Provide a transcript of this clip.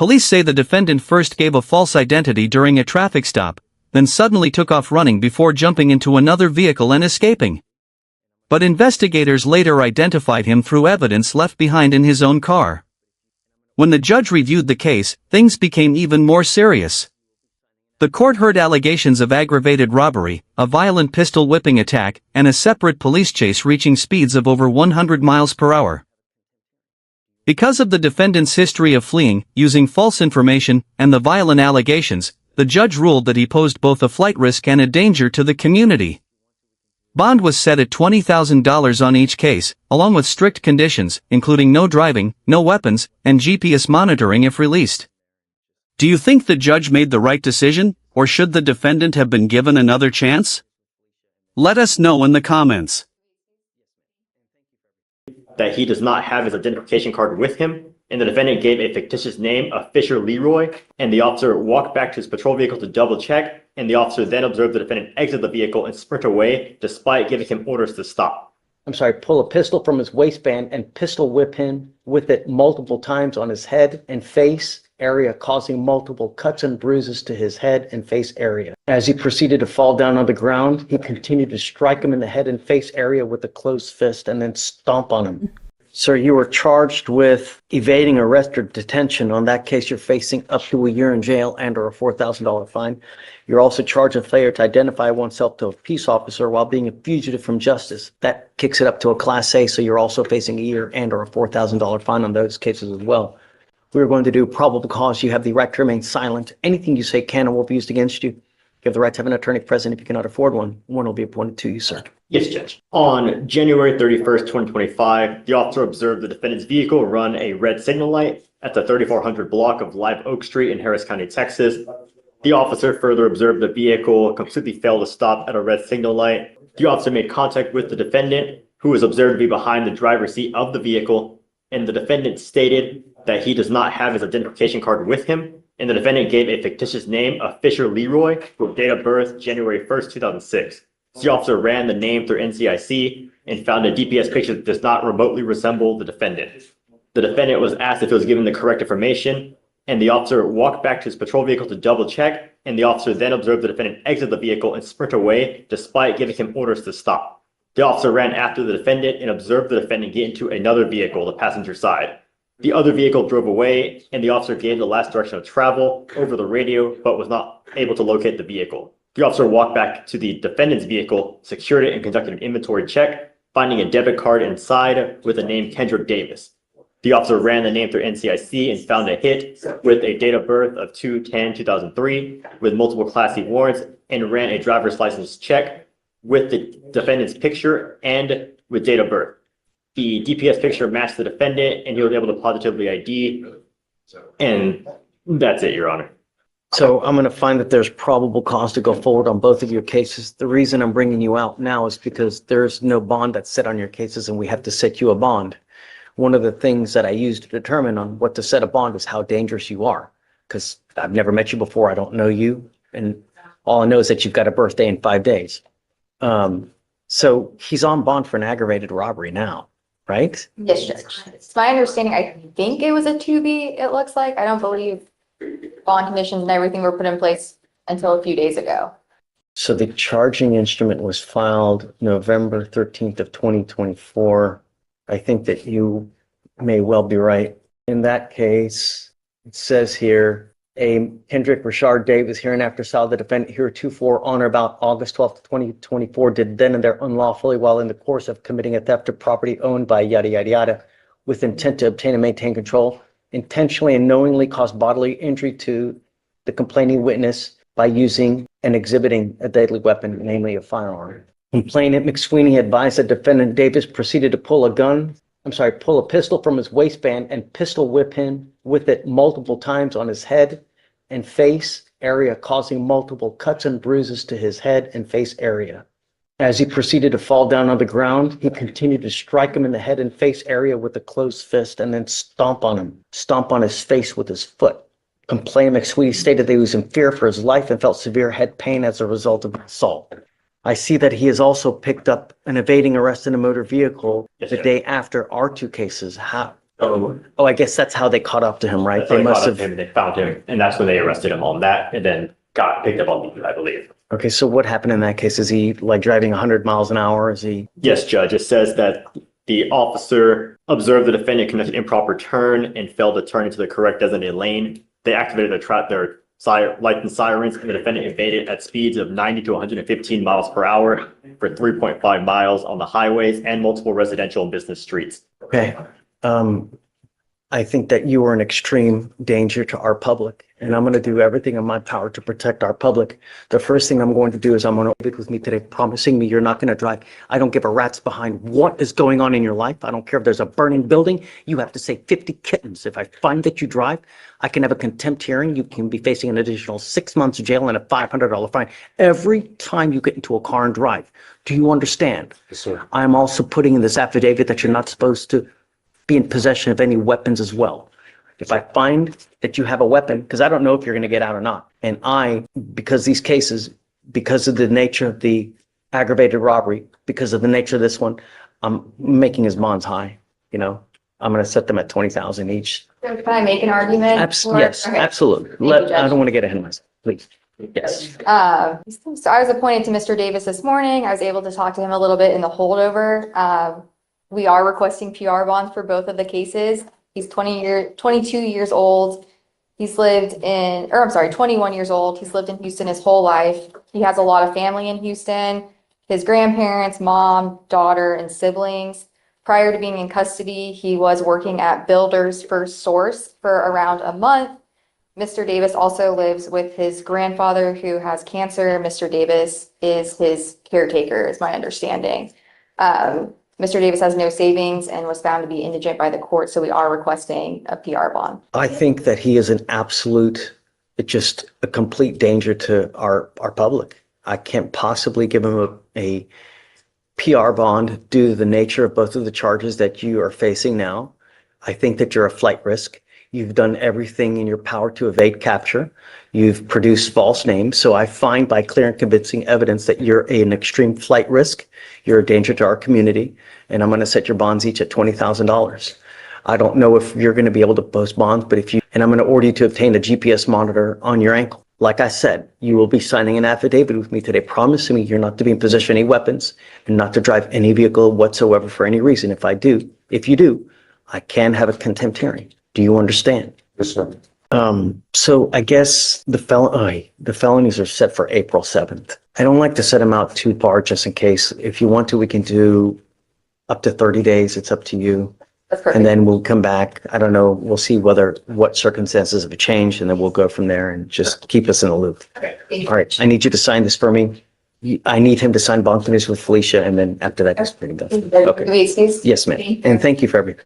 Police say the defendant first gave a false identity during a traffic stop, then suddenly took off running before jumping into another vehicle and escaping. But investigators later identified him through evidence left behind in his own car. When the judge reviewed the case, things became even more serious. The court heard allegations of aggravated robbery, a violent pistol whipping attack, and a separate police chase reaching speeds of over 100 miles per hour. Because of the defendant's history of fleeing, using false information, and the violent allegations, the judge ruled that he posed both a flight risk and a danger to the community. Bond was set at $20,000 on each case, along with strict conditions, including no driving, no weapons, and GPS monitoring if released. Do you think the judge made the right decision, or should the defendant have been given another chance? Let us know in the comments. That he does not have his identification card with him, and the defendant gave a fictitious name of Fisher Leroy, and the officer walked back to his patrol vehicle to double check, and the officer then observed the defendant exit the vehicle and sprint away despite giving him orders to stop. Pull a pistol from his waistband and pistol whip him with it multiple times on his head and face area, causing multiple cuts and bruises to his head and face area. As he proceeded to fall down on the ground, he continued to strike him in the head and face area with a closed fist and then stomp on him. Sir, you were charged with evading arrest or detention. On that case, you're facing up to a year in jail and or a $4,000 fine. You're also charged with failure to identify oneself to a peace officer while being a fugitive from justice. That kicks it up to a Class A, so you're also facing a year and or a $4,000 fine on those cases as well. We're going to do probable cause. You have the right to remain silent. Anything you say can and will be used against you. You have the right to have an attorney present if you cannot afford one. One will be appointed to you, sir. Yes, Judge. On January 31st, 2025, the officer observed the defendant's vehicle run a red signal light at the 3400 block of Live Oak Street in Harris County, Texas. The officer further observed the vehicle completely failed to stop at a red signal light. The officer made contact with the defendant, who was observed to be behind the driver's seat of the vehicle, and the defendant stated that he does not have his identification card with him, and the defendant gave a fictitious name of Fisher Leroy with date of birth January 1st, 2006. The officer ran the name through NCIC and found a DPS picture that does not remotely resemble the defendant. The defendant was asked if he was given the correct information, and the officer walked back to his patrol vehicle to double check, and the officer then observed the defendant exit the vehicle and sprint away despite giving him orders to stop. The officer ran after the defendant and observed the defendant get into another vehicle, the passenger side. The other vehicle drove away, and the officer gave the last direction of travel over the radio, but was not able to locate the vehicle. The officer walked back to the defendant's vehicle, secured it, and conducted an inventory check, finding a debit card inside with the name Kendrick Davis. The officer ran the name through NCIC and found a hit with a date of birth of 2/10/2003 with multiple Class C warrants, and ran a driver's license check with the defendant's picture and with date of birth. The DPS picture matched the defendant, and he was able to positively ID, and that's it, Your Honor. So I'm going to find that there's probable cause to go forward on both of your cases. The reason I'm bringing you out now is because there's no bond that's set on your cases, and we have to set you a bond. One of the things that I use to determine on what to set a bond is how dangerous you are, because I've never met you before. I don't know you, and all I know is that you've got a birthday in 5 days. So he's on bond for an aggravated robbery now, right? Yes, Judge. It's my understanding, I think it was a 2B, it looks like. I don't believe bond conditions and everything were put in place until a few days ago. So the charging instrument was filed November 13th of 2024. I think that you may well be right. In that case, it says here, a Kendrick Rashard Davis hereinafter saw the defendant heretofore on or about August 12th, 2024, did then and there unlawfully while in the course of committing a theft of property owned by yada, yada, yada, with intent to obtain and maintain control, intentionally and knowingly cause bodily injury to the complaining witness by using and exhibiting a deadly weapon, namely a firearm. Complainant McSweeney advised that defendant Davis proceeded to pull a pistol from his waistband and pistol whip him with it multiple times on his head and face area, causing multiple cuts and bruises to his head and face area. As he proceeded to fall down on the ground, he continued to strike him in the head and face area with a closed fist and then stomp on his face with his foot. Complainant McSweeney stated that he was in fear for his life and felt severe head pain as a result of the assault. I see that he has also picked up an evading arrest in a motor vehicle the day after our two cases. Oh, I guess that's how they caught up to him, right? So They they must caught up to have. him and they found him, and that's when they arrested him on that, and then got picked up on leave, I believe. Okay, so what happened in that case? Is he like driving 100 miles an hour? Is he? Yes, Judge, it says that the officer observed the defendant conduct an improper turn and failed to turn into the correct designated lane. They activated their lights and sirens, and the defendant evaded at speeds of 90 to 115 miles per hour for 3.5 miles on the highways and multiple residential and business streets. Okay. I think that you are an extreme danger to our public, and I'm going to do everything in my power to protect our public. The first thing I'm going to do is I'm going to be with me today, promising me you're not going to drive. I don't give a rat's behind what is going on in your life. I don't care if there's a burning building. You have to say 50 kittens. If I find that you drive, I can have a contempt hearing. You can be facing an additional 6 months of jail and a $500 fine every time you get into a car and drive. Do you understand? Yes, sir. I am also putting in this affidavit that you're not supposed to be in possession of any weapons as well. If I find that you have a weapon, because I don't know if you're going to get out or not, and because these cases, because of the nature of the aggravated robbery, because of the nature of this one, I'm making his bonds high, I'm going to set them at 20,000 each. So can I make an argument? Yes, Okay. absolutely. you, I Judge. don't want to get ahead of myself, please. Yes. So I was appointed to Mr. Davis this morning. I was able to talk to him a little bit in the holdover. We are requesting PR bonds for both of the cases. He's 22 years old. 21 years old. He's lived in Houston his whole life. He has a lot of family in Houston, his grandparents, mom, daughter, and siblings. Prior to being in custody, he was working at Builders First Source for around a month. Mr. Davis also lives with his grandfather who has cancer. Mr. Davis is his caretaker, is my understanding. Mr. Davis has no savings and was found to be indigent by the court, so we are requesting a PR bond. I think that he is an absolute, just a complete danger to our public. I can't possibly give him a PR bond due to the nature of both of the charges that you are facing now. I think that you're a flight risk. You've done everything in your power to evade capture. You've produced false names. So I find by clear and convincing evidence that you're an extreme flight risk. You're a danger to our community. And I'm going to set your bonds each at $20,000. I don't know if you're going to be able to post bonds, but and I'm going to order you to obtain a GPS monitor on your ankle. Like I said, you will be signing an affidavit with me today, promising me you're not to be in possession of any weapons and not to drive any vehicle whatsoever for any reason. If you do, I can have a contempt hearing. Do you understand? Yes, sir. So I guess the felonies are set for April 7th. I don't like to set them out too far just in case. If you want to, we can do up to 30 days. It's up to you. That's perfect. And then we'll come back. I don't know. We'll see what circumstances have changed, and then we'll go from there and just keep us in the loop. Okay, thank you. All right. I need you to sign this for me. I need him to sign bond conditions with Felicia, and then after that, it's pretty done. Can Okay. we excuse? Yes, ma'am. Thank you. And thank you for everything.